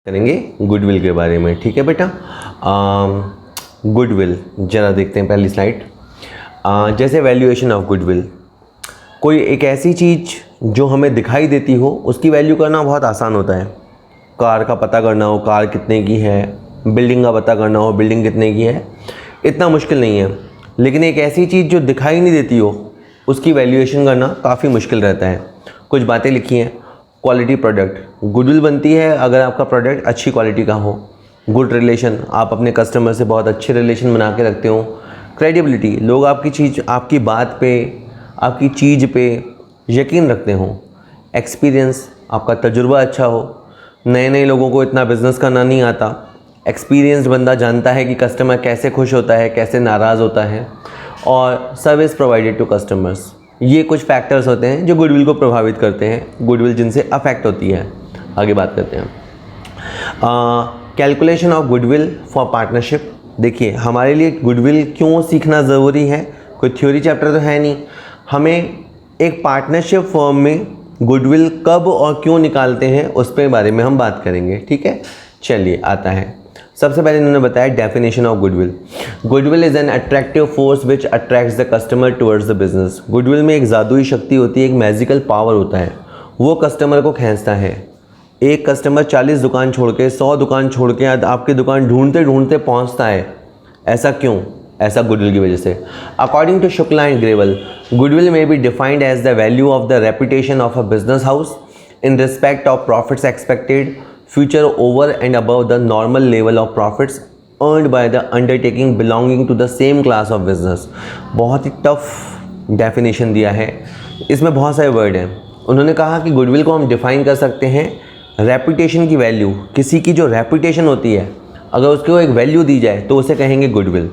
करेंगे गुडविल के बारे में। ठीक है बेटा, गुडविल जरा देखते हैं पहली स्लाइड। जैसे वैल्यूएशन ऑफ गुडविल, कोई एक ऐसी चीज़ जो हमें दिखाई देती हो उसकी वैल्यू करना बहुत आसान होता है। कार का पता करना हो कार कितने की है, बिल्डिंग का पता करना हो बिल्डिंग कितने की है, इतना मुश्किल नहीं है। लेकिन एक ऐसी चीज़ जो दिखाई नहीं देती हो उसकी वैल्यूएशन करना काफ़ी मुश्किल रहता है। कुछ बातें लिखी हैं। क्वालिटी प्रोडक्ट, गुडविल बनती है अगर आपका प्रोडक्ट अच्छी क्वालिटी का हो। गुड रिलेशन, आप अपने कस्टमर से बहुत अच्छे रिलेशन बना के रखते हो। क्रेडिबिलिटी, लोग आपकी चीज़, आपकी बात पे, आपकी चीज़ पे यकीन रखते हो। एक्सपीरियंस, आपका तजुर्बा अच्छा हो। नए नए लोगों को इतना बिज़नेस करना नहीं आता। एक्सपीरियंस्ड बंदा जानता है कि कस्टमर कैसे खुश होता है, कैसे नाराज़ होता है। और सर्विस प्रोवाइडेड टू कस्टमर्स, ये कुछ फैक्टर्स होते हैं जो गुडविल को प्रभावित करते हैं, गुडविल जिनसे अफेक्ट होती है। आगे बात करते हैं। Calculation of goodwill for partnership. देखिए, हमारे लिए गुडविल क्यों सीखना ज़रूरी है, कोई थ्योरी चैप्टर तो है नहीं। हमें एक पार्टनरशिप फर्म में गुडविल कब और क्यों निकालते हैं उस पे बारे में हम बात करेंगे। ठीक है, चलिए आता है। सबसे पहले इन्होंने बताया definition of goodwill. Goodwill is an attractive force which attracts the customer towards the business. Goodwill में एक जादुई शक्ति होती है, एक मैजिकल पावर होता है, वो कस्टमर को खींचता है। एक कस्टमर 40 दुकान छोड़ के, 100 दुकान छोड़ के आपकी दुकान ढूंढते ढूंढते पहुंचता है। ऐसा क्यों? ऐसा गुडविल की वजह से। According to Shukla and Grewal, goodwill में be defined as the value of the reputation of a business house in respect of profits expected future over and above the normal level of profits earned by the undertaking belonging to the same class of business। बहुत ही tough definition दिया है, इसमें बहुत सारे word हैं। उन्होंने कहा कि गुडविल को हम डिफाइन कर सकते हैं रेपुटेशन की वैल्यू, किसी की जो रेपुटेशन होती है अगर उसको एक वैल्यू दी जाए तो उसे कहेंगे गुडविल।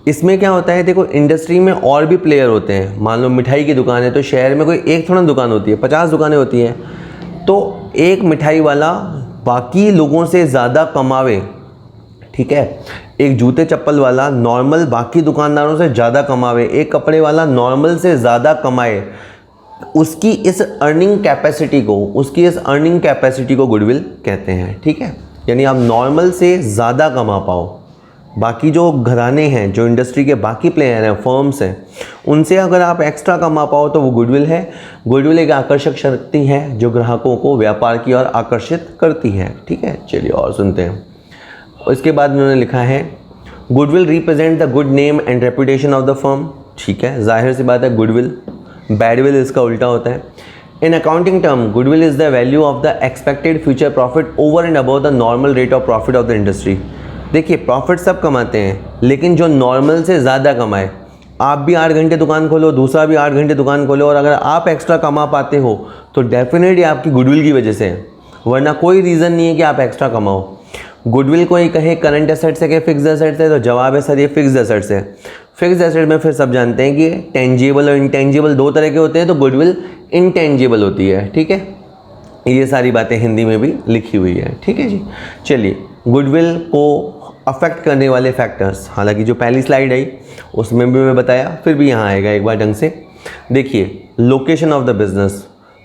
इसमें क्या होता है, देखो इंडस्ट्री में और भी प्लेयर होते हैं। मान लो मिठाई की दुकान है तो शहर में कोई एक थोड़ा दुकान होती है, 50 दुकानें होती हैं। तो एक मिठाई वाला बाकी लोगों से ज़्यादा कमावे, ठीक है। एक जूते चप्पल वाला नॉर्मल बाकी दुकानदारों से ज़्यादा कमावे, एक कपड़े वाला नॉर्मल से ज़्यादा कमाए, उसकी इस अर्निंग कैपेसिटी को गुडविल कहते हैं। ठीक है, यानी आप नॉर्मल से ज़्यादा कमा पाओ। बाकी जो घराने हैं, जो इंडस्ट्री के बाकी प्लेयर हैं, फर्म्स हैं, उनसे अगर आप एक्स्ट्रा कमा पाओ तो वो गुडविल है। गुडविल एक आकर्षक शक्ति है जो ग्राहकों को व्यापार की ओर आकर्षित करती है। ठीक है, चलिए और सुनते हैं। इसके बाद उन्होंने लिखा है goodwill represent the good name and reputation of the firm. ठीक है, जाहिर सी बात है गुडविल, बैडविल इसका उल्टा होता है। In accounting term, goodwill is the value of the expected future profit over and above the normal rate of profit of the industry. देखिए, प्रॉफिट सब कमाते हैं, लेकिन जो नॉर्मल से ज़्यादा कमाए। आप भी 8 घंटे दुकान खोलो, दूसरा भी 8 घंटे दुकान खोलो, और अगर आप एक्स्ट्रा कमा पाते हो तो डेफिनेटली आपकी गुडविल की वजह से है, वरना कोई रीज़न नहीं है कि आप एक्स्ट्रा कमाओ। गुडविल को ही कहे करंट एसेट्स है कि फिक्स्ड एसेट्स है, तो जवाब है सर ये फिक्स्ड एसेट्स है। फिक्स्ड एसेट में फिर सब जानते हैं कि टेंजिबल और इंटेंजिबल दो तरह के होते हैं, तो गुडविल इंटेंजिबल होती है। ठीक है, ये सारी बातें हिंदी में भी लिखी हुई है। ठीक है जी, चलिए गुडविल को अफेक्ट करने वाले फैक्टर्स, हालांकि जो पहली स्लाइड आई उसमें भी मैं बताया, फिर भी यहाँ आएगा एक बार ढंग से। देखिए, लोकेशन ऑफ द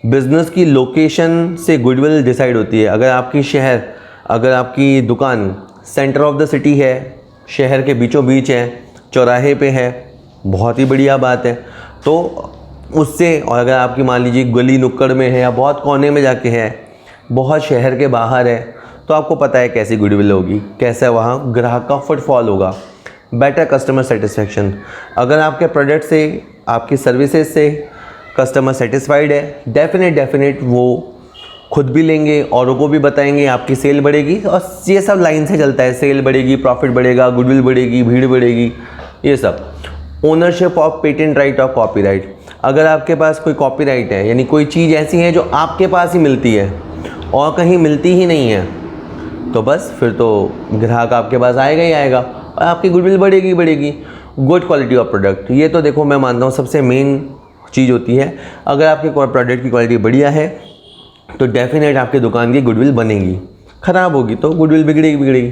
बिजनेस की लोकेशन से गुडविल डिसाइड होती है। अगर आपकी दुकान सेंटर ऑफ द सिटी है, शहर के बीचों बीच है, चौराहे पे है, बहुत ही बढ़िया बात है। तो उससे, और अगर आपकी मान लीजिए गली नुक्कड़ में है या बहुत कोने में जाके है, बहुत शहर के बाहर है, तो आपको पता है कैसी गुडविल होगी, कैसा वहाँ ग्राहक का फुटफॉल होगा। बेटर कस्टमर सेटिस्फेक्शन, अगर आपके प्रोडक्ट से, आपकी सर्विसेज से कस्टमर सेटिस्फाइड है, डेफिनेट वो खुद भी लेंगे, औरों को भी बताएंगे, आपकी सेल बढ़ेगी। और ये सब लाइन से चलता है, सेल बढ़ेगी, प्रॉफिट बढ़ेगा, गुडविल बढ़ेगी, भीड़ बढ़ेगी, ये सब। ओनरशिप ऑफ पेटेंट राइट और कॉपीराइट, अगर आपके पास कोई कॉपीराइट है, यानी कोई चीज़ ऐसी है जो आपके पास ही मिलती है और कहीं मिलती ही नहीं है, तो बस फिर तो ग्राहक आपके पास आएगा ही आएगा और आपकी गुडविल बढ़ेगी। गुड क्वालिटी ऑफ प्रोडक्ट, ये तो देखो मैं मानता हूँ सबसे मेन चीज़ होती है। अगर आपके प्रोडक्ट की क्वालिटी बढ़िया है तो डेफिनेट आपकी दुकान की गुडविल बनेगी, ख़राब होगी तो गुडविल बिगड़ेगी।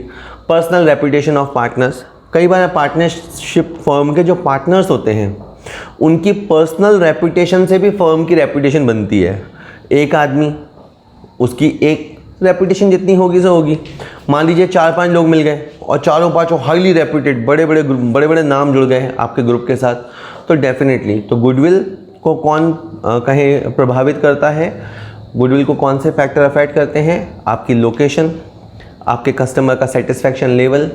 पर्सनल रेपुटेशन ऑफ पार्टनर्स, कई बार पार्टनरशिप फर्म के जो पार्टनर्स होते हैं उनकी पर्सनल रेपुटेशन से भी फर्म की रेपुटेशन बनती है। एक आदमी, उसकी एक रेपुटेशन जितनी होगी सो होगी। मान लीजिए 4-5 लोग मिल गए और चारों पाँचों हाईली रेप्यूटेड बड़े बड़े नाम जुड़ गए आपके ग्रुप के साथ, तो डेफिनेटली तो गुडविल को कौन कहीं प्रभावित करता है, गुडविल को कौन से फैक्टर अफेक्ट करते हैं? आपकी लोकेशन, आपके कस्टमर का सेटिस्फैक्शन लेवल,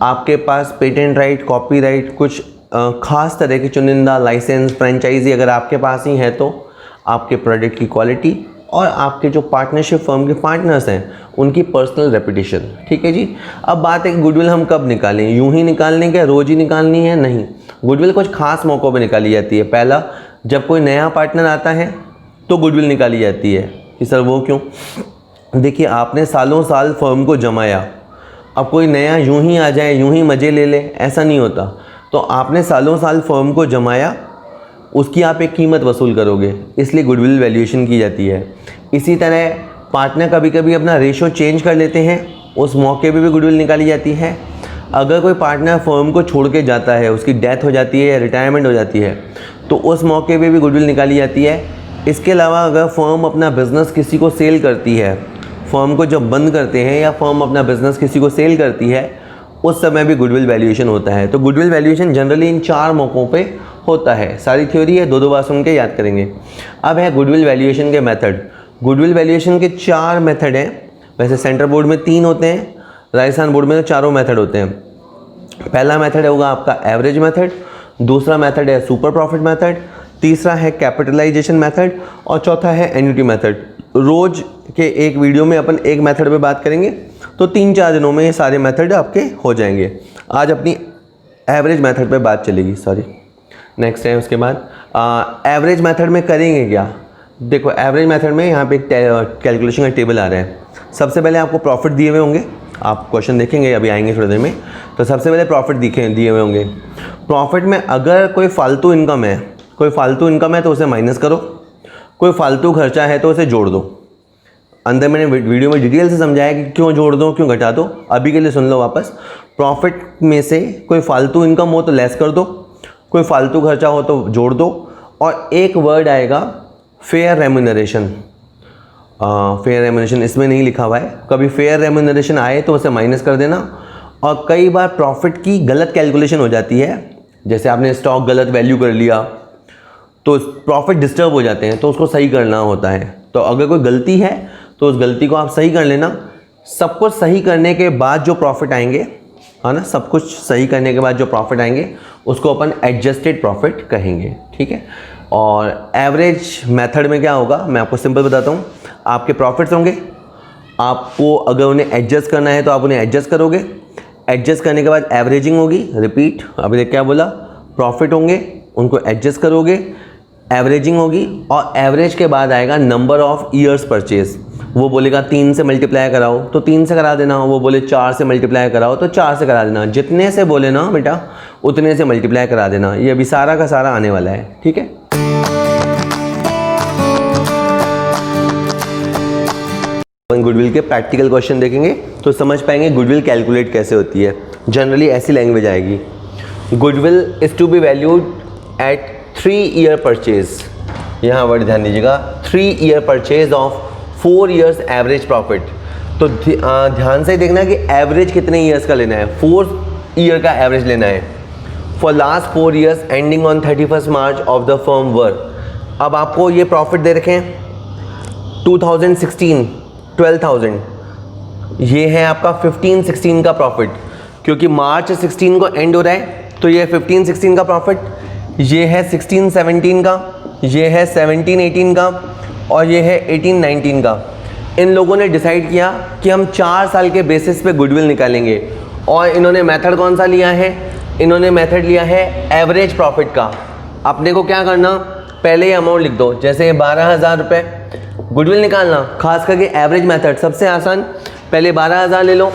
आपके पास पेटेंट राइट, कॉपीराइट, कुछ खास तरह की चुनिंदा लाइसेंस, फ्रेंचाइजी अगर आपके पास ही है तो, आपके प्रोडक्ट की क्वालिटी और आपके जो पार्टनरशिप फर्म के पार्टनर्स हैं उनकी पर्सनल रेपुटेशन। ठीक है जी। अब बात है कि गुडविल हम कब निकालें, यूं ही निकालने के, रोज़ ही निकालनी है? नहीं, गुडविल कुछ खास मौक़ों पे निकाली जाती है। पहला, जब कोई नया पार्टनर आता है तो गुडविल निकाली जाती है कि सर वो क्यों? देखिए, आपने सालों साल फर्म को जमाया, अब कोई नया यूं ही आ जाए, यूं ही मज़े ले ले, ऐसा नहीं होता। तो आपने सालों साल फर्म को जमाया, उसकी आप एक कीमत वसूल करोगे, इसलिए गुडविल वैल्यूएशन की जाती है। इसी तरह पार्टनर कभी कभी अपना रेशो चेंज कर लेते हैं, उस मौके पे भी गुडविल निकाली जाती है। अगर कोई पार्टनर फर्म को छोड़ के जाता है, उसकी डेथ हो जाती है या रिटायरमेंट हो जाती है, तो उस मौके पे भी गुडविल निकाली जाती है। इसके अलावा अगर फर्म अपना बिज़नेस किसी को सेल करती है, फर्म को जब बंद करते हैं या फर्म अपना बिज़नेस किसी को सेल करती है, उस समय भी गुडविल वैल्यूएशन होता है। तो गुडविल वैल्यूएशन जनरली इन 4 मौक़ों पे होता है। सारी थ्योरी है, 2-2 बार सुन के याद करेंगे। अब है गुडविल वैल्यूएशन के मेथड। गुडविल वैल्यूएशन के 4 मेथड हैं। वैसे सेंट्रल बोर्ड में 3 होते हैं, राजस्थान बोर्ड में तो चारों मेथड होते हैं। पहला मेथड होगा आपका एवरेज मेथड, दूसरा मेथड है सुपर प्रॉफिट मेथड, तीसरा है कैपिटलाइजेशन मेथड और चौथा है एन्युटी मेथड। रोज़ के एक वीडियो में अपन एक मेथड पे बात करेंगे, तो 3-4 दिनों में ये सारे मेथड आपके हो जाएंगे। आज अपनी एवरेज मेथड पे बात चलेगी, सॉरी नेक्स्ट है। उसके बाद एवरेज मेथड में करेंगे क्या? देखो, एवरेज मेथड में यहाँ पे एक कैलकुलेशन का टेबल आ रहा है। सबसे पहले आपको प्रॉफिट दिए हुए होंगे, आप क्वेश्चन देखेंगे, अभी आएंगे थोड़ी देर में। तो सबसे पहले प्रॉफिट दिए हुए होंगे। प्रॉफिट में अगर कोई फालतू इनकम है तो उसे माइनस करो, कोई फालतू खर्चा है तो उसे जोड़ दो। अंदर मैंने वीडियो में डिटेल से समझाया कि क्यों जोड़ दो, क्यों घटा दो, अभी के लिए सुन लो वापस। प्रॉफिट में से कोई फालतू इनकम हो तो लेस कर दो, कोई फालतू खर्चा हो तो जोड़ दो, और एक वर्ड आएगा फेयर रेम्यूनरेशन। फेयर रेम्यूनरेशन इसमें नहीं लिखा हुआ है, कभी फेयर रेम्यूनरेशन आए तो उसे माइनस कर देना। और कई बार प्रॉफिट की गलत कैलकुलेशन हो जाती है, जैसे आपने स्टॉक गलत वैल्यू कर लिया तो प्रॉफिट डिस्टर्ब हो जाते हैं, तो उसको सही करना होता है। तो अगर कोई गलती है तो उस गलती को आप सही कर लेना। सब कुछ सही करने के बाद जो प्रॉफिट आएंगे, है ना, सब कुछ सही करने के बाद जो प्रॉफिट आएंगे उसको अपन एडजस्टेड प्रॉफिट कहेंगे। ठीक है। और एवरेज मेथड में क्या होगा, मैं आपको सिंपल बताता हूँ। आपके प्रॉफिट्स होंगे, आपको अगर उन्हें एडजस्ट करना है तो आप उन्हें एडजस्ट करोगे। एडजस्ट करने के बाद एवरेजिंग होगी, रिपीट, अभी देख क्या बोला, प्रॉफिट होंगे, उनको एडजस्ट करोगे, एवरेजिंग होगी, और एवरेज के बाद आएगा नंबर ऑफ ईयर्स परचेज। वो बोलेगा 3 से मल्टीप्लाई कराओ तो 3 से करा देना, वो बोले 4 से मल्टीप्लाई कराओ तो 4 से करा देना, जितने से बोले ना बेटा उतने से मल्टीप्लाई करा देना। ये अभी सारा का सारा आने वाला है। ठीक है। गुडविल के प्रैक्टिकल क्वेश्चन देखेंगे तो समझ पाएंगे गुडविल कैलकुलेट कैसे होती है। जनरली ऐसी लैंग्वेज आएगी, goodwill is to be valued at 3 year purchase. यहाँ वर्ड ध्यान दीजिएगा, 3 year purchase of 4 years average profit. तो ध्यान से देखना कि एवरेज कितने ईयर्स का लेना है, 4 ईयर का एवरेज लेना है। For last 4 years ending on 31 March of the firm work. अब आपको ये प्रॉफिट दे रखे हैं 2016 12,000, ये है आपका 15-16 का प्रॉफिट, क्योंकि मार्च 16 को एंड हो रहा है तो ये 15-16 का प्रॉफिट, ये है 16-17 का, ये है 17-18 का, और ये है 18-19 का। इन लोगों ने डिसाइड किया कि हम 4 साल के बेसिस पे गुडविल निकालेंगे, और इन्होंने मेथड कौन सा लिया है, इन्होंने मेथड लिया है एवरेज प्रॉफिट का। अपने को क्या करना, पहले ही अमाउंट लिख दो, जैसे 12,000 रुपये गुडविल निकालना, खास करके एवरेज मेथड सबसे आसान। पहले 12,000 ले लो,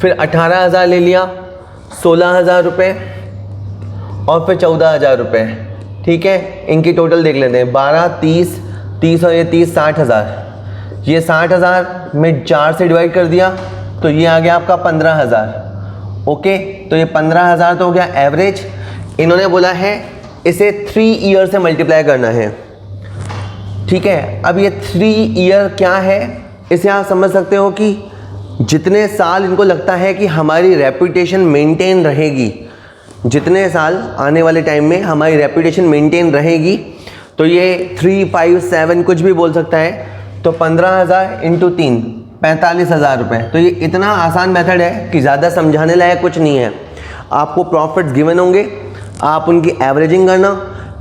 फिर 18,000 ले लिया, 16,000 रुपये, और फिर 14,000 रुपये। ठीक है, इनकी टोटल देख लेते हैं, 12, 30 और ये 30, 60,000। ये 60,000 में 4 से डिवाइड कर दिया तो ये आ गया आपका 15,000। ओके, तो ये 15,000 तो हो गया एवरेज। इन्होंने बोला है इसे 3 ईयर से मल्टीप्लाई करना है। ठीक है, अब ये 3 ईयर क्या है, इसे आप समझ सकते हो कि जितने साल इनको लगता है कि हमारी रेपुटेशन मेंटेन रहेगी, जितने साल आने वाले टाइम में हमारी रेपुटेशन मेंटेन रहेगी, तो ये 3, 5, 7 कुछ भी बोल सकता है। तो 15,000 इंटू 3 45,000 रुपये। तो ये इतना आसान मेथड है कि ज़्यादा समझाने लायक कुछ नहीं है। आपको प्रॉफिट्स गिवन होंगे, आप उनकी एवरेजिंग करना,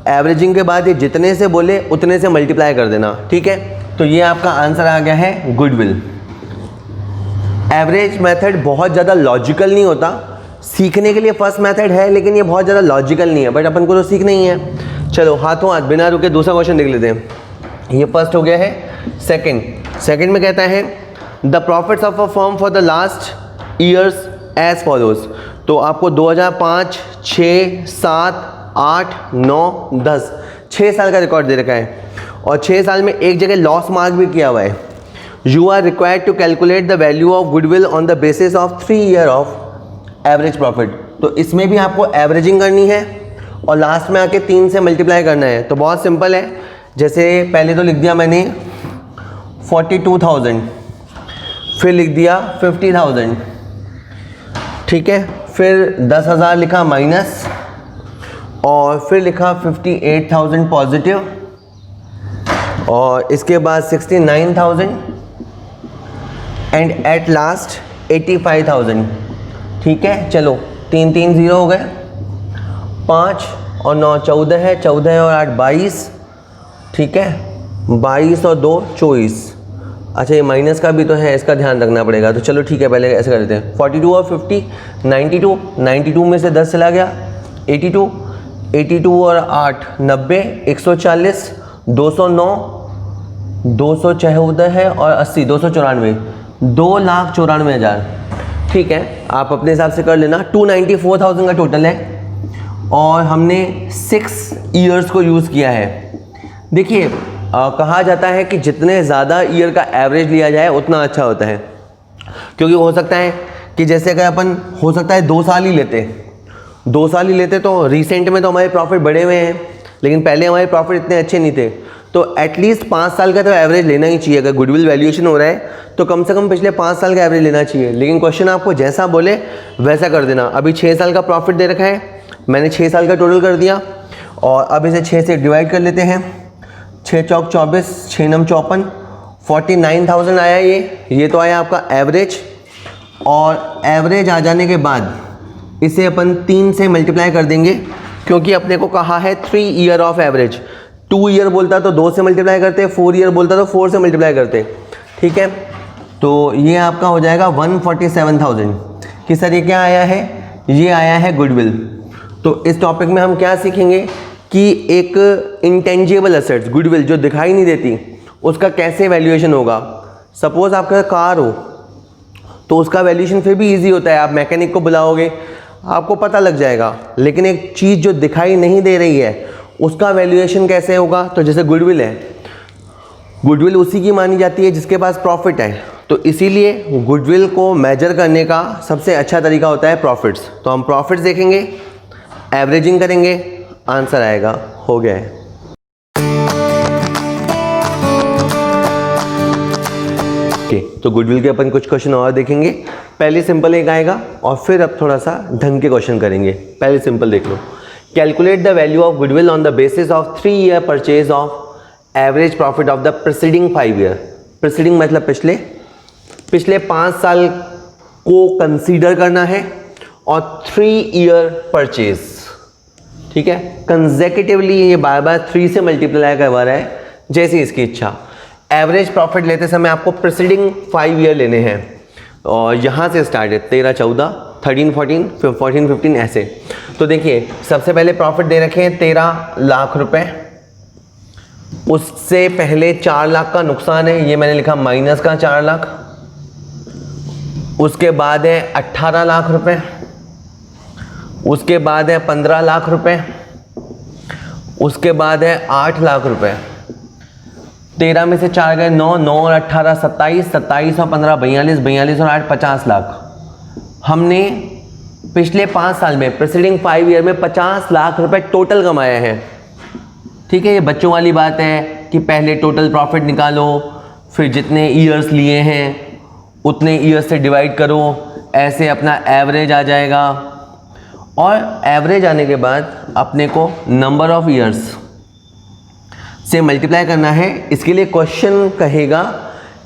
एवरेजिंग के बाद ये जितने से बोले उतने से मल्टीप्लाई कर देना, ठीक है। तो ये आपका आंसर आ गया है गुडविल। एवरेज मेथड बहुत ज़्यादा लॉजिकल नहीं होता, सीखने के लिए फर्स्ट मेथड है, लेकिन ये बहुत ज़्यादा लॉजिकल नहीं है, बट अपन को तो सीखना ही है। चलो हाथों हाथ बिना रुके दूसरा क्वेश्चन देख लेते हैं। ये फर्स्ट हो गया है। सेकंड में कहता है the profits of a firm for the last years as follows. तो आपको 2005, 6, 7, 8, 9, 10 6 साल का रिकॉर्ड दे रखा है, और 6 साल में एक जगह लॉस मार्क भी किया हुआ है। You are required to calculate the value of goodwill on the basis of 3 year of average profit. तो इसमें भी आपको एवरेजिंग करनी है और लास्ट में आके 3 से मल्टीप्लाई करना है। तो बहुत सिंपल है, जैसे पहले तो लिख दिया मैंने 42,000, फिर लिख दिया 50,000, ठीक है, फिर 10,000 लिखा माइनस, और फिर लिखा 58,000 पॉजिटिव, और इसके बाद 69,000 एंड एट लास्ट 85,000, ठीक है। चलो 3 3 0 हो गए, 5 और 9 14 है, 14 और 8 22, ठीक है, 22 और 2 24। अच्छा ये माइनस का भी तो है, इसका ध्यान रखना पड़ेगा। तो चलो ठीक है, पहले ऐसे कर देते हैं। 42 और 50 92 में से 10 चला गया 82 और 8 90 140 209 214 है, और 80 294 2,94,000, ठीक है। आप अपने हिसाब से कर लेना। 294,000 का टोटल है, और हमने 6 ईयर्स को यूज़ किया है। देखिए कहा जाता है कि जितने ज़्यादा ईयर का एवरेज लिया जाए उतना अच्छा होता है, क्योंकि हो सकता है कि जैसे अगर अपन हो सकता है 2 साल ही लेते तो रिसेंट में तो हमारे प्रॉफिट बढ़े हुए हैं, लेकिन पहले हमारे प्रॉफिट इतने अच्छे नहीं थे। तो एटलीस्ट 5 साल का तो एवरेज लेना ही चाहिए। अगर गुडविल वैल्यूएशन हो रहा है तो कम से कम पिछले 5 साल का एवरेज लेना चाहिए। लेकिन क्वेश्चन आपको जैसा बोले वैसा कर देना। अभी 6 साल का प्रॉफिट दे रखा है, मैंने 6 साल का टोटल कर दिया, और अब इसे 6 से डिवाइड कर लेते हैं। 6 चौक 24, 6 नम 54, 49,000 आया ये तो आया आपका एवरेज। और एवरेज आ जाने के बाद इसे अपन 3 से मल्टीप्लाई कर देंगे, क्योंकि अपने को कहा है 3 ईयर ऑफ एवरेज। 2 ईयर बोलता तो 2 से मल्टीप्लाई करते, 4 ईयर बोलता तो 4 से मल्टीप्लाई करते, ठीक है। तो ये आपका हो जाएगा 147,000 कि सर ये क्या आया है, ये आया है गुडविल। तो इस टॉपिक में हम क्या सीखेंगे कि एक इंटेंजिबल एसेट्स गुडविल जो दिखाई नहीं देती उसका कैसे वैल्यूएशन होगा। सपोज आपका कार हो तो उसका वैल्यूएशन फिर भी इजी होता है, आप मैकेनिक को बुलाओगे आपको पता लग जाएगा। लेकिन एक चीज़ जो दिखाई नहीं दे रही है उसका वैल्यूएशन कैसे होगा। तो जैसे गुडविल है, गुडविल उसी की मानी जाती है जिसके पास प्रॉफिट है। तो इसीलिए गुडविल को मेजर करने का सबसे अच्छा तरीका होता है प्रॉफिट्स। तो हम प्रॉफिट्स देखेंगे, एवरेजिंग करेंगे, आंसर आएगा। हो गया है। तो गुडविल के अपन कुछ क्वेश्चन और देखेंगे। पहले सिंपल एक आएगा और फिर अब थोड़ा सा ढंग के क्वेश्चन करेंगे। पहले सिंपल देख लो। Calculate the value of goodwill on the basis of 3 year purchase of average profit of the preceding 5 year. Preceding मतलब पिछले 5 साल को कंसीडर करना है, और 3 ईयर परचेज, ठीक है। कंसेक्यूटिवली ये बार बार 3 से मल्टीप्लाई करवा रहा है जैसी इसकी इच्छा। एवरेज प्रॉफिट लेते समय आपको प्रीसीडिंग 5 ईयर लेने हैं, और यहाँ से स्टार्ट है 13 14 13 14 14 15 ऐसे। तो देखिए सबसे पहले प्रॉफिट दे रखे हैं 13 लाख रुपए, उससे पहले 4 लाख का नुकसान है, ये मैंने लिखा माइनस का 4 लाख। उसके बाद है 18 लाख रुपए, उसके बाद है 15 लाख रुपए, उसके बाद है 8 लाख रुपए। 13 में से 4 गए 9, 9 और 18 27, 27 और 15 42, 42 और 8 50 लाख। हमने पिछले 5 साल में प्रीसीडिंग 5 ईयर में 50 लाख रुपए टोटल कमाया है, ठीक है। ये बच्चों वाली बात है कि पहले टोटल प्रॉफिट निकालो, फिर जितने ईयर्स लिए हैं उतने ईयर्स से डिवाइड करो, ऐसे अपना एवरेज आ जाएगा। और एवरेज आने के बाद अपने को नंबर ऑफ ईयर्स से मल्टीप्लाई करना है। इसके लिए क्वेश्चन कहेगा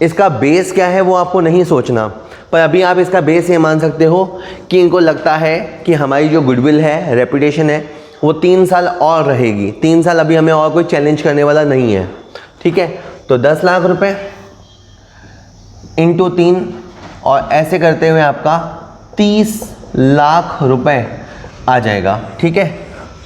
इसका बेस क्या है, वो आपको नहीं सोचना, पर अभी आप इसका बेस ये मान सकते हो कि इनको लगता है कि हमारी जो गुडविल है, रेपुटेशन है, वो 3 साल और रहेगी। 3 साल अभी हमें और कोई चैलेंज करने वाला नहीं है, ठीक है। तो 10 लाख रुपए इंटू 3 और ऐसे करते हुए आपका 30 लाख रुपए आ जाएगा, ठीक है।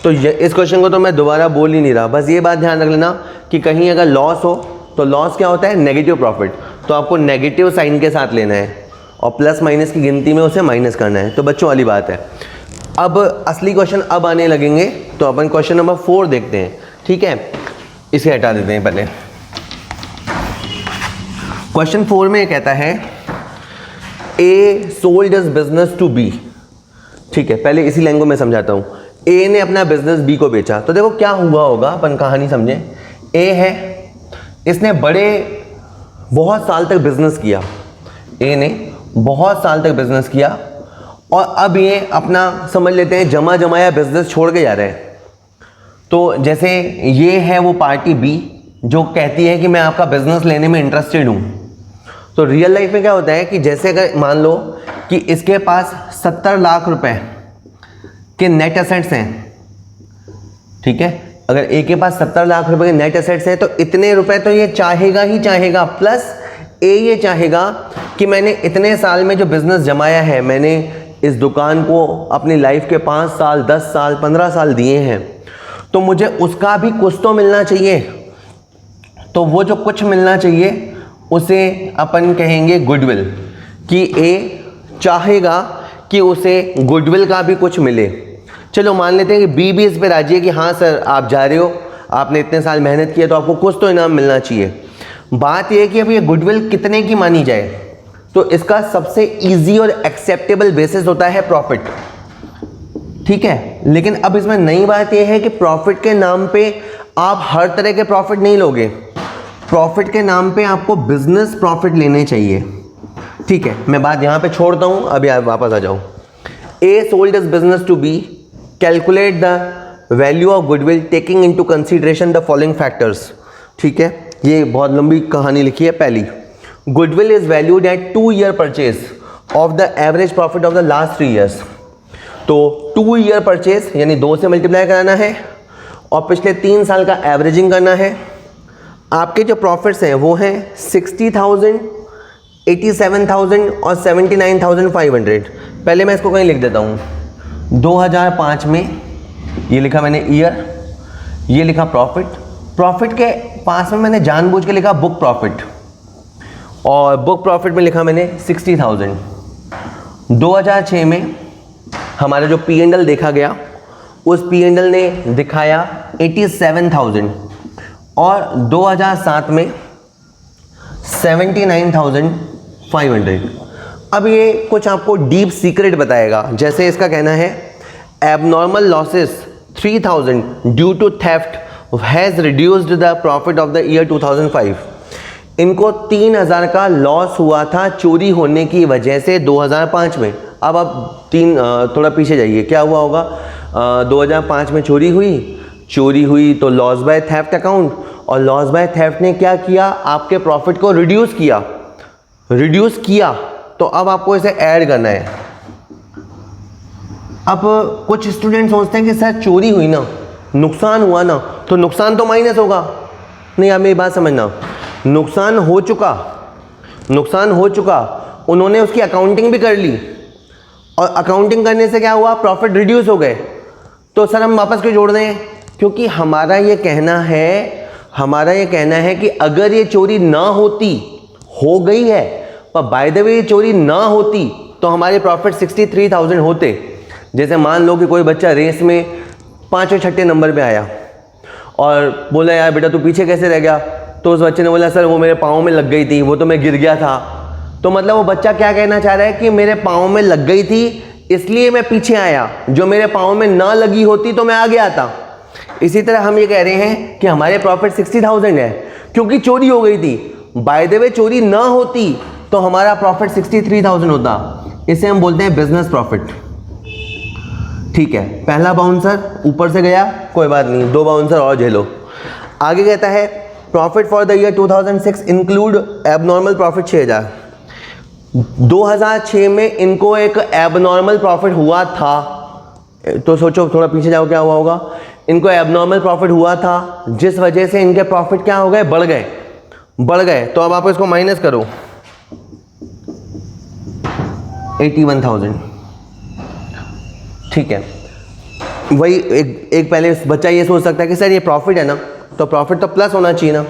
तो इस क्वेश्चन को तो मैं दोबारा बोल ही नहीं रहा, बस ये बात ध्यान रख लेना कि कहीं अगर लॉस हो तो लॉस क्या होता है, नेगेटिव प्रॉफिट, तो आपको नेगेटिव साइन के साथ लेना है और प्लस माइनस की गिनती में उसे माइनस करना है। तो बच्चों वाली बात है। अब असली क्वेश्चन अब आने लगेंगे, तो अपन क्वेश्चन नंबर 4 देखते हैं, ठीक है। इसे हटा देते हैं पहले। क्वेश्चन 4 में कहता है A sold his business to B, ठीक है। पहले इसी लाइन को मैं समझाता हूं। ए ने अपना बिजनेस बी को बेचा, तो देखो क्या हुआ होगा, अपन कहानी समझे। ए है, इसने बहुत साल तक बिजनेस किया, ए ने बहुत साल तक बिजनेस किया और अब ये अपना समझ लेते हैं जमा जमाया बिजनेस छोड़ के जा रहे हैं। तो जैसे ये है वो पार्टी बी जो कहती है कि मैं आपका बिजनेस लेने में इंटरेस्टेड हूं। तो रियल लाइफ में क्या होता है कि जैसे अगर मान लो कि इसके पास 70 लाख रुपए के नेट एसेट्स हैं, ठीक है। अगर ए के पास 70 लाख रुपए के नेट एसेट्स हैं तो इतने रुपए तो ये चाहेगा ही चाहेगा, प्लस ए ये चाहेगा कि मैंने इतने साल में जो बिजनेस जमाया है, मैंने इस दुकान को अपनी लाइफ के 5 साल 10 साल 15 साल दिए हैं, तो मुझे उसका भी कुछ तो मिलना चाहिए। तो वो जो कुछ मिलना चाहिए उसे अपन कहेंगे गुडविल, कि ए चाहेगा कि उसे गुडविल का भी कुछ मिले। चलो मान लेते हैं कि बी भी इस पे राजी है कि हाँ सर आप जा रहे हो, आपने इतने साल मेहनत किया तो आपको कुछ तो इनाम मिलना चाहिए। बात यह है कि अब ये गुडविल कितने की मानी जाए, तो इसका सबसे इजी और एक्सेप्टेबल बेसिस होता है प्रॉफिट, ठीक है। लेकिन अब इसमें नई बात यह है कि प्रॉफिट के नाम पे आप हर तरह के प्रॉफिट नहीं लोगे, प्रॉफिट के नाम पे आपको बिजनेस प्रॉफिट लेने चाहिए, ठीक है। मैं बात यहां पे छोड़ता हूं, अभी आप वापस आ जाओ। A sold his business to B, calculate the value of goodwill taking into consideration the following factors, ठीक है। ये बहुत लंबी कहानी लिखी है। पहली, goodwill is valued at 2 year purchase of the average profit of the last 3 years. तो 2 ईयर परचेज यानी 2 से मल्टीप्लाई कराना है और पिछले 3 साल का एवरेजिंग करना है। आपके जो प्रॉफिट्स हैं वो हैं 60,000, 87,000 और 79,500। पहले मैं इसको कहीं लिख देता हूँ। 2005 में ये लिखा मैंने ईयर, ये लिखा प्रॉफिट। प्रॉफिट के पास में मैंने जानबूझ के लिखा बुक प्रॉफिट और बुक प्रॉफिट में लिखा मैंने 60,000। 2006 में हमारा जो P&L देखा गया, उस P&L ने दिखाया 87,000 और 2007 में 79,500। अब ये कुछ आपको डीप सीक्रेट बताएगा। जैसे इसका कहना है abnormal losses 3,000 due to theft has reduced the profit of the year 2005। इनको 3,000 का लॉस हुआ था चोरी होने की वजह से 2005 में। अब आप थोड़ा पीछे जाइए, क्या हुआ होगा। 2005 में चोरी हुई तो लॉस बाय थेफ्ट अकाउंट, और लॉस बाय थेफ्ट ने क्या किया, आपके प्रॉफिट को रिड्यूस किया। तो अब आपको इसे ऐड करना है। अब कुछ स्टूडेंट सोचते हैं कि सर चोरी हुई ना, नुकसान हुआ ना, तो नुकसान तो माइनस होगा। नहीं, आप मेरी बात समझना, नुकसान हो चुका, उन्होंने उसकी अकाउंटिंग भी कर ली और अकाउंटिंग करने से क्या हुआ, प्रॉफिट रिड्यूस हो गए। तो सर हम वापस क्यों जोड़ रहे हैं, क्योंकि हमारा ये कहना है कि अगर ये चोरी ना होती, हो गई है पर बाय द वे ये चोरी ना होती तो हमारे प्रॉफिट 63,000 होते। जैसे मान लो कि कोई बच्चा रेस में 5वें 6ठे नंबर पे आया और बोला यार बेटा तू पीछे कैसे रह गया, तो उस बच्चे ने बोला सर वो मेरे पाँव में लग गई थी, वो तो मैं गिर गया था। तो मतलब वो बच्चा क्या कहना चाह रहा है कि मेरे पाँव में लग गई थी इसलिए मैं पीछे आया, जो मेरे पाँव में ना लगी होती तो मैं आगे आता। इसी तरह हम ये कह रहे हैं कि हमारे प्रॉफिट 60,000 है क्योंकि चोरी हो गई थी, बाय द वे चोरी ना होती तो हमारा प्रॉफिट 63,000 होता। इसे हम बोलते हैं बिजनेस प्रॉफिट। ठीक है, पहला बाउंसर ऊपर से गया, कोई बात नहीं, 2 बाउंसर और झेलो। आगे कहता है profit for the year 2006 include abnormal profit 6000। 2006 में इनको एक एबनॉर्मल प्रॉफिट हुआ था, तो सोचो थोड़ा पीछे जाओ क्या हुआ होगा। इनको एबनॉर्मल प्रॉफिट हुआ था जिस वजह से इनके प्रॉफिट क्या हो गए, बढ़ गए। तो अब आप इसको माइनस करो, 81,000। ठीक है, वही एक पहले बच्चा ये सोच सकता है कि सर ये प्रॉफिट है ना, तो प्रॉफिट तो प्लस होना चाहिए ना।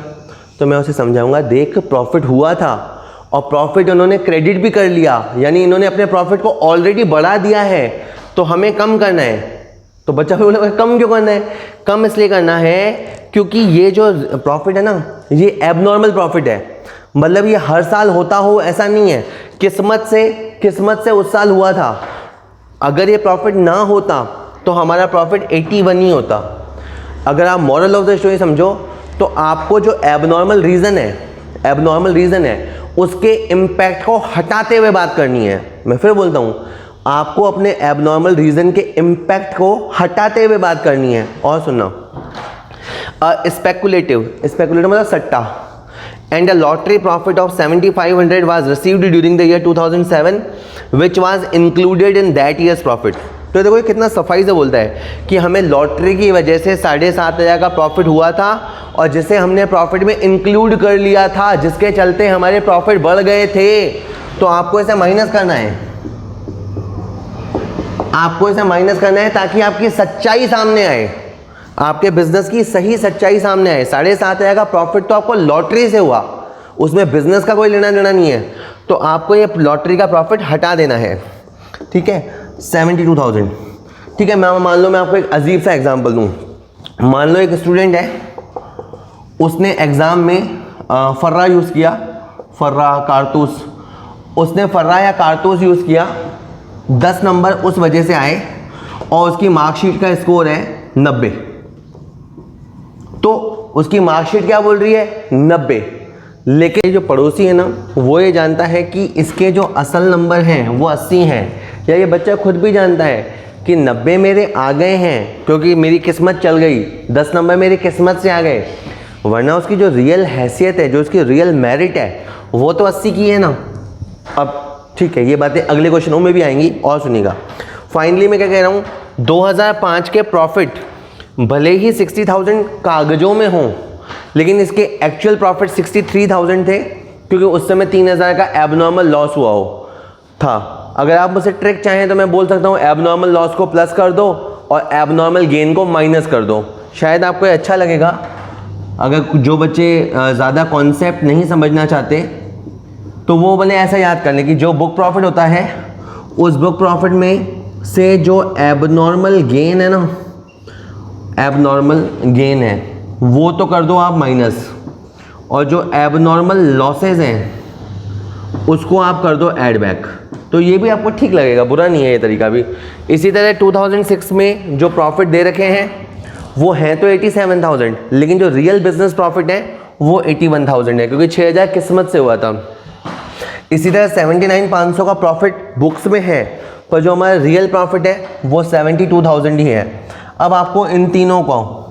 तो मैं उसे समझाऊंगा, देख प्रॉफिट हुआ था और प्रॉफिट उन्होंने क्रेडिट भी कर लिया, यानी इन्होंने अपने प्रॉफिट को ऑलरेडी बढ़ा दिया है, तो हमें कम करना है। तो बच्चा फिर बोलेगा कम क्यों करना है? कम इसलिए करना है क्योंकि ये जो प्रॉफिट है ना, ये एबनॉर्मल प्रॉफिट है, मतलब ये हर साल होता हो ऐसा नहीं है, किस्मत से उस साल हुआ था। अगर ये प्रॉफिट ना होता तो हमारा प्रॉफिट 81 ही होता। अगर आप मॉरल ऑफ द स्टोरी समझो तो आपको जो एबनॉर्मल रीज़न है उसके इम्पैक्ट को हटाते हुए बात करनी है। मैं फिर बोलता हूँ, आपको अपने एबनॉर्मल रीज़न के इम्पैक्ट को हटाते हुए बात करनी है। और सुनना, स्पेकुलेटिव मतलब सट्टा and a lottery profit of 7,500 was received during the year 2007 which was included in that year's profit। तो देखो ये कितना सफाई से बोलता है कि हमें लॉटरी की वजह से 7,500 का प्रॉफिट हुआ था और जिसे हमने प्रॉफिट में इंक्लूड कर लिया था, जिसके चलते हमारे प्रॉफिट बढ़ गए थे। तो आपको इसे माइनस करना है, ताकि आपकी सच्चाई सामने आए, आपके बिजनेस की सही सच्चाई सामने आए। 7,500 का प्रॉफिट तो आपको लॉटरी से हुआ, उसमें बिजनेस का कोई लेना देना नहीं है, तो आपको ये लॉटरी का प्रॉफिट हटा देना है। ठीक है, 72,000। ठीक है, मैं मान लो मैं आपको एक अजीब सा एग्जांपल दूं। मान लो एक स्टूडेंट है, उसने एग्ज़ाम में फर्रा यूज़ किया, कारतूस, उसने फर्रा या कारतूस यूज़ किया, 10 नंबर उस वजह से आए और उसकी मार्कशीट का स्कोर है 90। तो उसकी मार्कशीट क्या बोल रही है, 90। लेकिन जो पड़ोसी है ना, वो ये जानता है कि इसके जो असल नंबर हैं वो 80 हैं, या ये बच्चा खुद भी जानता है कि 90 मेरे आ गए हैं क्योंकि मेरी किस्मत चल गई, 10 नंबर मेरी किस्मत से आ गए, वरना उसकी जो रियल हैसियत है, जो उसकी रियल मेरिट है, वो तो 80 की है ना। अब ठीक है, ये बातें अगले क्वेश्चनों में भी आएंगी और सुनिएगा। फाइनली मैं क्या कह रहा हूँ, 2005 के प्रॉफिट भले ही 60,000 कागजों में हों, लेकिन इसके एक्चुअल प्रॉफिट 63,000 थे, क्योंकि उस समय 3,000 का एबनॉर्मल लॉस हुआ था। अगर आप मुझसे ट्रिक चाहें तो मैं बोल सकता हूँ एबनॉर्मल लॉस को प्लस कर दो और एबनॉर्मल गेन को माइनस कर दो, शायद आपको अच्छा लगेगा। अगर जो बच्चे ज़्यादा कॉन्सेप्ट नहीं समझना चाहते तो वो बने ऐसा याद कर लें कि जो बुक प्रॉफिट होता है, उस बुक प्रॉफिट में से जो एबनॉर्मल गेन है ना, एबनॉर्मल गेन है वो तो कर दो आप माइनस, और जो एबनॉर्मल लॉसेज हैं उसको आप कर दो ऐड बैक। तो ये भी आपको ठीक लगेगा, बुरा नहीं है ये तरीका भी। इसी तरह 2006 में जो प्रॉफिट दे रखे हैं वो हैं तो 87,000, लेकिन जो रियल बिजनेस प्रॉफिट है वो 81,000 है, क्योंकि 6,000 किस्मत से हुआ था। इसी तरह 79,500 का प्रॉफिट बुक्स में है, पर जो हमारा रियल प्रॉफिट है वो 72,000 ही है। अब आपको इन तीनों को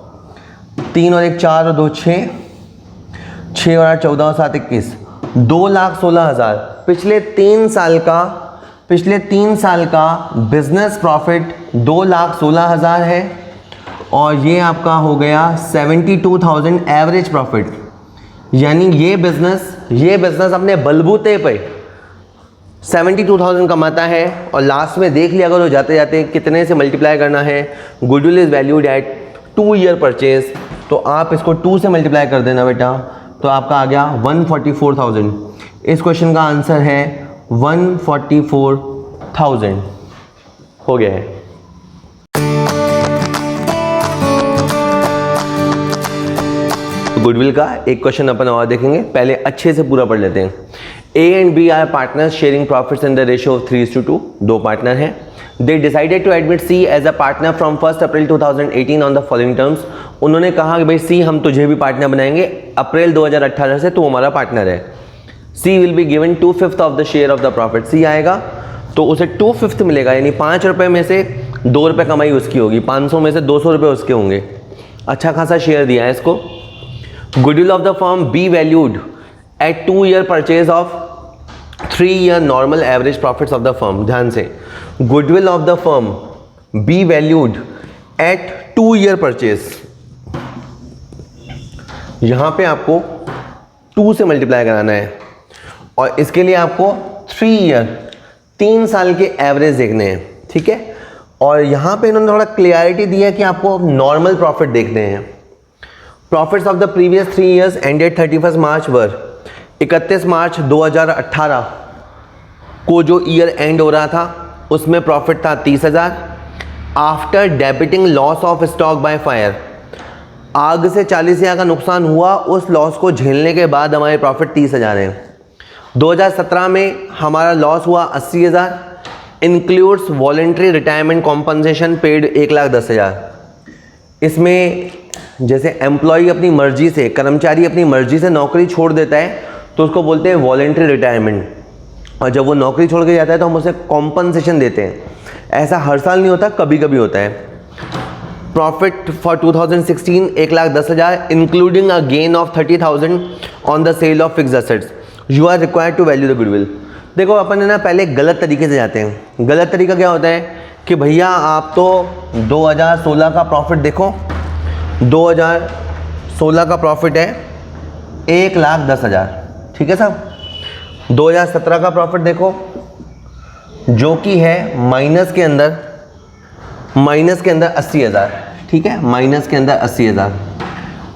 3 और 1 4 और 2 6, 6 और 8 14 और 7 21, 2,16,000 पिछले 3 साल का बिजनेस प्रॉफिट 2,16,000 है, और ये आपका हो गया 72,000 एवरेज प्रॉफिट। यानी ये बिजनेस अपने बलबूते पे 72,000 कमाता है, और लास्ट में देख लिया अगर जाते जाते कितने से मल्टीप्लाई करना है। Goodwill is valued at 2 year purchase, तो आप इसको 2 से मल्टीप्लाई कर देना बेटा, तो आपका आ गया 144,000। इस क्वेश्चन का आंसर है 144,000 हो गया है। गुडविल का एक क्वेश्चन अपन और देखेंगे, पहले अच्छे से पूरा पढ़ लेते हैं। A and B are partners sharing profits in the ratio of 3:2. दो पार्टनर हैं. They decided to admit C as a partner from 1st April 2018 on the following terms. उन्होंने कहा कि भाई C हम तुझे भी पार्टनर बनाएंगे, अप्रैल 2018 से तू हमारा पार्टनर है. C will be given 2/5 of the share of the profit. C आएगा तो उसे 2/5 मिलेगा, यानी 5 रुपये में से 2 रुपये कमाई उसकी होगी, 500 में से 200 रुपये उसके होंगे. अच्छा खासा शेयर दिया है इसको. Goodwill of the firm be valued at 2-year purchase of 3-year normal average profits of the firm. ध्यान से, goodwill of the firm be valued at 2-year purchase. यहां पे आपको 2 से मल्टीप्लाई कराना है और इसके लिए आपको 3 साल के एवरेज देखने हैं. ठीक है, और यहां पे इन्होंने थोड़ा क्लियरिटी दी है कि आपको नॉर्मल प्रॉफिट देखने हैं. Profits of the previous 3 years ended 31 मार्च वर 31 मार्च 2018 को जो ईयर एंड हो रहा था उसमें प्रॉफिट था 30,000. After debiting loss of stock by fire, आग से 40,000 का नुकसान हुआ, उस लॉस को झेलने के बाद हमारे प्रॉफिट 30,000 है. 2017 में हमारा लॉस हुआ 80,000. Includes voluntary retirement compensation paid 1,10,000. इसमें जैसे एम्प्लॉय अपनी मर्जी से, कर्मचारी अपनी मर्जी से नौकरी छोड़ देता है तो उसको बोलते हैं वॉलेंट्री रिटायरमेंट, और जब वो नौकरी छोड़ के जाता है तो हम उसे कॉम्पनसेशन देते हैं. ऐसा हर साल नहीं होता, कभी कभी होता है. Profit for 2016 1,10,000 including a gain of 30,000 on the sale of fixed assets. You are required to value the goodwill. देखो अपन है ना पहले गलत तरीके से जाते हैं. गलत तरीका क्या होता है कि भैया आप तो 2016 का प्रॉफिट देखो, 2016 का प्रॉफिट है 1,10,000. ठीक है साहब. 2017 का प्रॉफिट देखो जो कि है माइनस के अंदर 80,000. ठीक है, माइनस के अंदर 80,000.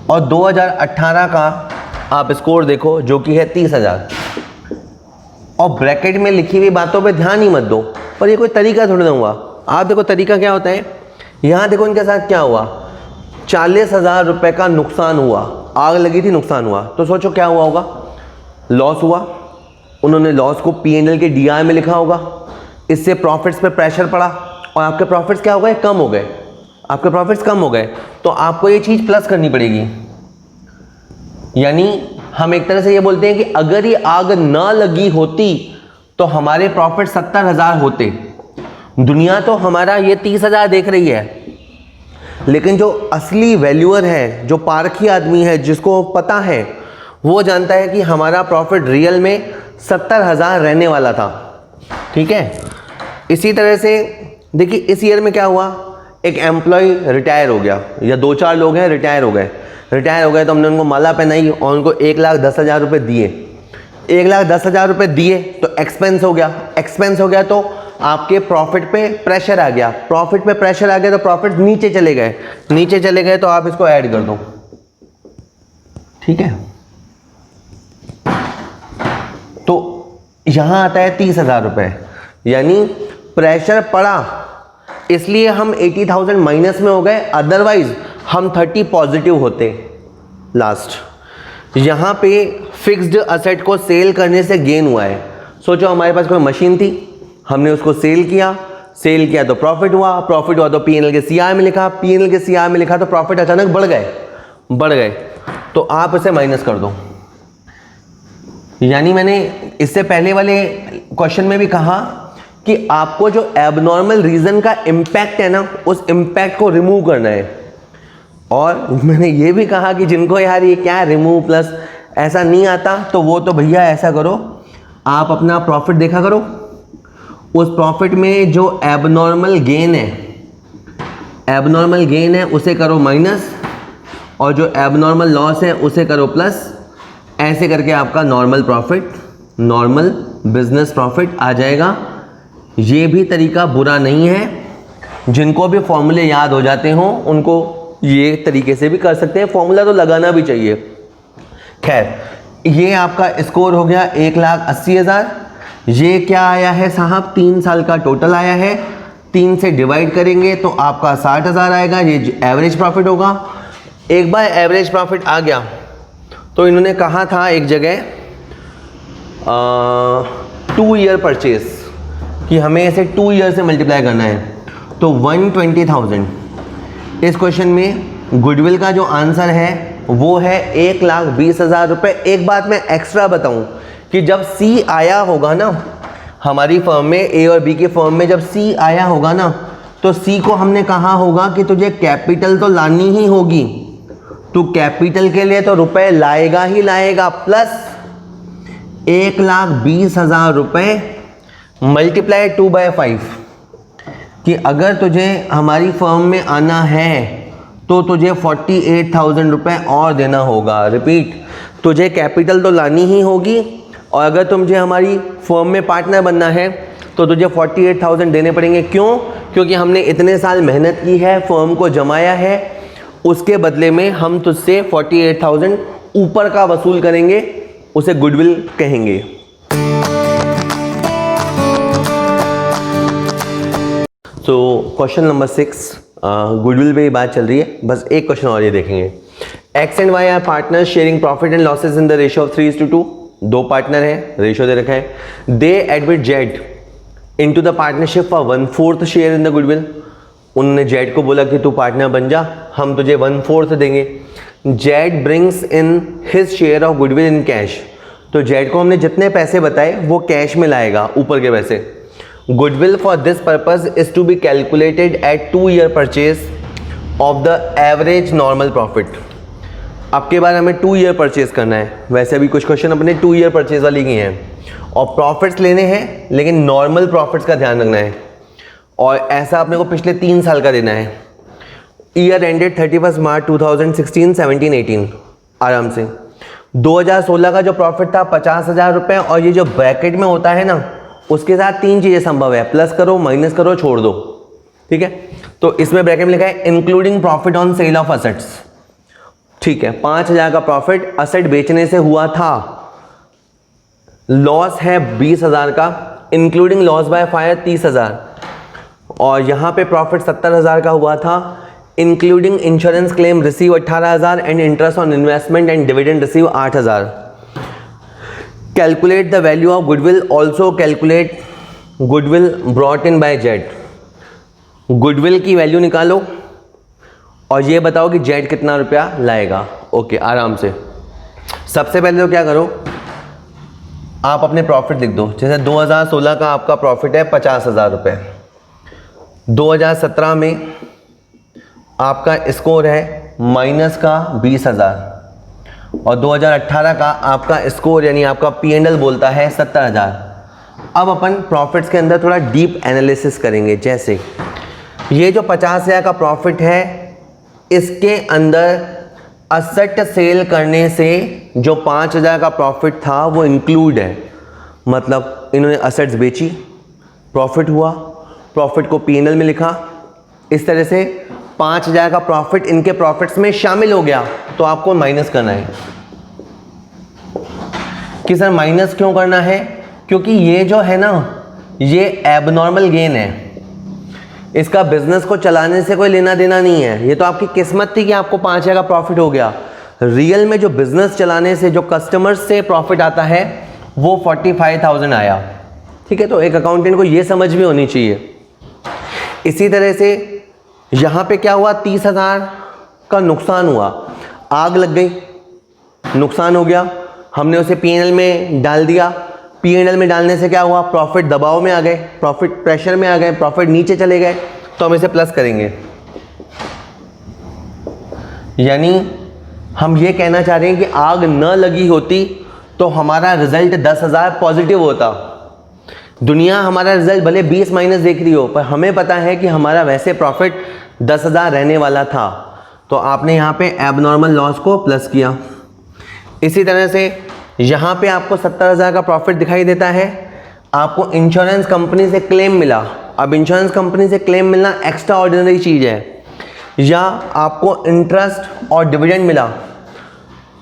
और 2018 का आप स्कोर देखो जो कि है 30,000. और ब्रैकेट में लिखी हुई बातों पे ध्यान ही मत दो, पर ये कोई तरीका थोड़ी ना हुआ. आप देखो तरीका क्या होता है. यहाँ देखो इनके साथ क्या हुआ, 40,000 रुपये का नुकसान हुआ, आग लगी थी, नुकसान हुआ. तो सोचो क्या हुआ होगा, लॉस हुआ. उन्होंने लॉस को P&L के DI में लिखा होगा, इससे प्रॉफिट्स पे प्रेशर पड़ा और आपके प्रॉफिट्स क्या हो गए, कम हो गए. आपके प्रॉफिट्स कम हो गए तो आपको ये चीज़ प्लस करनी पड़ेगी. यानी हम एक तरह से ये बोलते हैं कि अगर ये आग ना लगी होती तो हमारे प्रॉफिट 70,000 होते. दुनिया तो हमारा ये 30,000 देख रही है, लेकिन जो असली वैल्यूअर है, जो पारखी आदमी है, जिसको पता है, वो जानता है कि हमारा प्रॉफिट रियल में 70,000 रहने वाला था. ठीक है. इसी तरह से देखिए इस ईयर में क्या हुआ, एक एम्प्लॉय रिटायर हो गया, या 2-4 लोग हैं रिटायर हो गए तो हमने उनको माला पहनाई और उनको 1,10,000 रुपये दिए. 1,10,000 रुपये दिए तो एक्सपेंस हो गया तो आपके प्रॉफिट पे प्रेशर आ गया. प्रॉफिट पे प्रेशर आ गया तो प्रॉफिट नीचे चले गए तो आप इसको ऐड कर दो. ठीक है. तो यहां आता है 30,000 रुपये, यानी प्रेशर पड़ा इसलिए हम 80,000 माइनस में हो गए, अदरवाइज हम 30 पॉजिटिव होते लास्ट. यहां पे फिक्स्ड असेट को सेल करने से गेन हुआ है. सोचो हमारे पास कोई मशीन थी, हमने उसको सेल किया तो प्रॉफिट हुआ तो P&L के CR में लिखा, तो प्रॉफिट अचानक बढ़ गए तो आप इसे माइनस कर दो. यानी मैंने इससे पहले वाले क्वेश्चन में भी कहा कि आपको जो एबनॉर्मल रीजन का इम्पैक्ट है ना, उस इम्पैक्ट को रिमूव करना है. और मैंने ये भी कहा कि जिनको यार ये क्या रिमूव प्लस ऐसा नहीं आता, तो वो तो भैया ऐसा करो, आप अपना प्रॉफिट देखा करो, उस प्रॉफिट में जो एबनॉर्मल गेन है उसे करो माइनस, और जो एबनॉर्मल लॉस है उसे करो प्लस. ऐसे करके आपका नॉर्मल बिजनेस प्रॉफिट आ जाएगा. ये भी तरीका बुरा नहीं है. जिनको भी फॉर्मूले याद हो जाते हों उनको ये तरीके से भी कर सकते हैं. फॉर्मूला तो लगाना भी चाहिए. खैर, ये आपका स्कोर हो गया 1,80,000. ये क्या आया है साहब, 3 साल का टोटल आया है. 3 से डिवाइड करेंगे तो आपका 60,000 आएगा. ये एवरेज प्रॉफिट होगा. एक बार एवरेज प्रॉफिट आ गया तो इन्होंने कहा था एक जगह 2 ईयर परचेज, कि हमें इसे 2 ईयर से मल्टीप्लाई करना है, तो 120,000। इस क्वेश्चन में गुडविल का जो आंसर है वो है 1,20,000 रुपये। एक बात मैं एक्स्ट्रा बताऊं कि जब सी आया होगा ना हमारी फर्म में, ए और बी की फर्म में जब सी आया होगा ना, तो सी को हमने कहा होगा कि तुझे कैपिटल तो लानी ही होगी, तू कैपिटल के लिए तो रुपए लाएगा ही लाएगा, प्लस 1,20,000 रुपये मल्टीप्लाई 2/5, कि अगर तुझे हमारी फर्म में आना है तो तुझे 48,000 रुपये और देना होगा। रिपीट, तुझे कैपिटल तो लानी ही होगी, और अगर तुझे हमारी फर्म में पार्टनर बनना है तो तुझे 48,000 देने पड़ेंगे। क्यों? क्योंकि हमने इतने साल मेहनत की है, फर्म को जमाया है, उसके बदले में हम तुझसे 48,000 ऊपर का वसूल करेंगे, उसे गुडविल कहेंगे। तो क्वेश्चन नंबर 6, गुडविल पे ही बात चल रही है, बस एक क्वेश्चन और ये देखेंगे। X and Y are partners sharing profit and losses in the ratio of 3:2। दो पार्टनर हैं, रेशियो दे रखा है। They admit Z into the partnership for 1/4 share in the goodwill. उन्होंने जेड को बोला कि तू पार्टनर बन जा, हम तुझे 1/4 देंगे। Z brings in his share of goodwill in cash. तो जेड को हमने जितने पैसे बताए वो कैश में लाएगा, ऊपर के पैसे। Goodwill for this purpose is to be calculated at 2 year purchase of the average normal profit. अब के बार हमें 2 ईयर परचेज करना है, वैसे भी कुछ क्वेश्चन अपने 2 ईयर परचेज वाली की हैं, और प्रॉफिट्स लेने हैं लेकिन नॉर्मल प्रॉफिट्स का ध्यान रखना है, और ऐसा अपने को पिछले 3 साल का देना है। ईयर एंडेड 31 मार्च 2016, 17, 18, आराम से। 2016 का जो प्रॉफिट था 50,000 रुपये, और ये जो ब्रैकेट में होता है ना उसके साथ 3 चीज़ें संभव है, प्लस करो, माइनस करो, छोड़ दो, ठीक है। तो इसमें ब्रैकेट में लिखा है including profit on sale of assets, ठीक है। 5,000 का प्रॉफिट असेट बेचने से हुआ था, लॉस है 20,000 का, इंक्लूडिंग लॉस बाय फायर 30,000, और यहाँ पे प्रॉफिट 70,000 का हुआ था, including insurance claim receive 18,000 and interest on investment and dividend receive 8,000। Calculate the value of goodwill, also calculate goodwill brought in by Z. Goodwill की वैल्यू निकालो और ये बताओ कि जेड कितना रुपया लाएगा। ओके, आराम से। सबसे पहले तो क्या करो, आप अपने प्रॉफिट लिख दो। जैसे 2016 का आपका प्रॉफिट है 50,000 रुपये, 2017 में आपका स्कोर है माइनस का 20,000, और 2018 का आपका स्कोर यानी आपका P&L बोलता है 70,000। अब अपन प्रॉफिट्स के अंदर थोड़ा डीप एनालिसिस करेंगे। जैसे ये जो 50,000 का प्रॉफिट है, इसके अंदर असेट सेल करने से जो 5,000 का प्रॉफिट था वो इंक्लूड है। मतलब इन्होंने असेट्स बेची, प्रॉफिट हुआ, प्रॉफिट को P&L में लिखा, इस तरह से 5,000 का प्रॉफिट इनके प्रॉफिट्स में शामिल हो गया, तो आपको माइनस करना है। कि सर माइनस क्यों करना है? क्योंकि ये जो है ना, ये एबनॉर्मल गेन है, इसका बिजनेस को चलाने से कोई लेना देना नहीं है। ये तो आपकी किस्मत थी कि आपको 5,000 का प्रॉफिट हो गया। रियल में जो बिजनेस चलाने से, जो कस्टमर्स से प्रॉफिट आता है वो 45,000 आया, ठीक है। तो एक अकाउंटेंट को ये समझ भी होनी चाहिए। इसी तरह से यहाँ पे क्या हुआ, 30,000 का नुकसान हुआ, आग लग गई, नुकसान हो गया, हमने उसे P&L में डाल दिया। P&L में डालने से क्या हुआ, प्रॉफिट दबाव में आ गए, प्रॉफिट प्रेशर में आ गए, प्रॉफिट नीचे चले गए, तो हम इसे प्लस करेंगे। यानी हम ये कहना चाह रहे हैं कि आग न लगी होती तो हमारा रिजल्ट 10,000 पॉजिटिव होता। दुनिया हमारा रिजल्ट भले 20 माइनस देख रही हो, पर हमें पता है कि हमारा वैसे प्रॉफिट 10,000 रहने वाला था, तो आपने यहाँ पे एबनॉर्मल लॉस को प्लस किया। इसी तरह से यहाँ पे आपको 70,000 का प्रॉफिट दिखाई देता है, आपको इंश्योरेंस कंपनी से क्लेम मिला। अब इंश्योरेंस कंपनी से क्लेम मिलना एक्स्ट्रा ऑर्डिनरी चीज़ है। या आपको इंटरेस्ट और डिविडेंड मिला।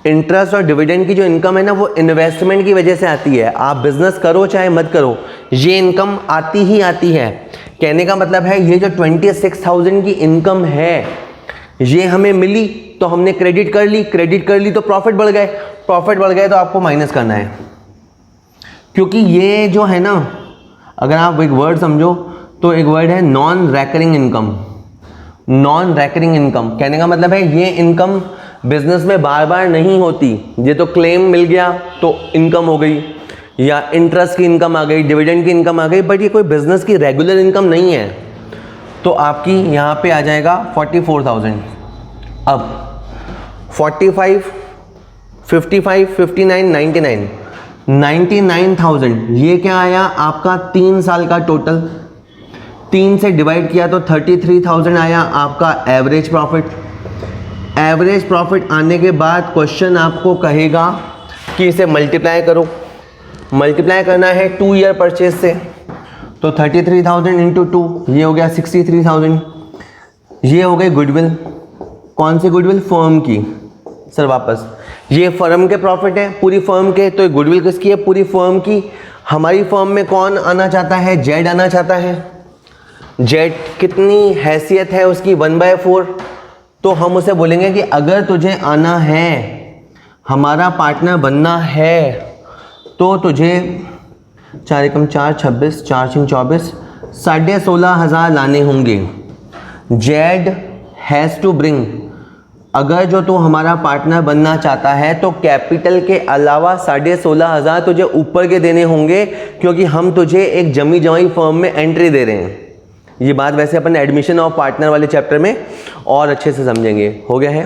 इंटरेस्ट और डिविडेंड की जो इनकम है ना, वो इन्वेस्टमेंट की वजह से आती है। आप बिजनेस करो चाहे मत करो, ये इनकम आती ही आती है। कहने का मतलब है ये जो 26,000 की इनकम है, ये हमें मिली तो हमने क्रेडिट कर ली, क्रेडिट कर ली तो प्रॉफिट बढ़ गए, प्रॉफिट बढ़ गए तो आपको माइनस करना है। क्योंकि ये जो है ना, अगर आप एक वर्ड समझो तो एक वर्ड है non recurring income. Non recurring income कहने का मतलब है ये इनकम बिजनेस में बार बार नहीं होती। ये तो क्लेम मिल गया तो इनकम हो गई, या इंटरेस्ट की इनकम आ गई, डिविडेंड की इनकम आ गई, बट ये कोई बिजनेस की रेगुलर इनकम नहीं है। तो आपकी यहाँ पे आ जाएगा 44,000। अब 45, 55, 59, 99, 99,000 ये क्या आया आपका 3 साल का टोटल। 3 से डिवाइड किया तो 33,000 आया आपका एवरेज प्रॉफिट। एवरेज प्रॉफिट आने के बाद क्वेश्चन आपको कहेगा कि इसे मल्टीप्लाई करो। मल्टीप्लाई करना है 2 ईयर परचेज से, तो 33,000 इंटू 2 ये हो गया 63,000। ये हो गई गुडविल। कौन सी गुडविल? फर्म की। सर वापस, ये फर्म के प्रॉफिट है पूरी फर्म के, तो गुडविल किसकी है? पूरी फर्म की। हमारी फर्म में कौन आना चाहता है? जेड आना चाहता है। जेड कितनी हैसियत है उसकी? 1/4। तो हम उसे बोलेंगे कि अगर तुझे आना है, हमारा पार्टनर बनना है, तो तुझे 4 एकम 4, 26, 4 छिंग 24, 16,500 लाने होंगे। जेड हैज़ टू ब्रिंग, अगर जो तू हमारा पार्टनर बनना चाहता है तो कैपिटल के अलावा 16,500 तुझे ऊपर के देने होंगे, क्योंकि हम तुझे एक जमी जमाई फर्म में एंट्री दे रहे हैं। ये बात वैसे अपन एडमिशन ऑफ पार्टनर वाले चैप्टर में और अच्छे से समझेंगे। हो गया है।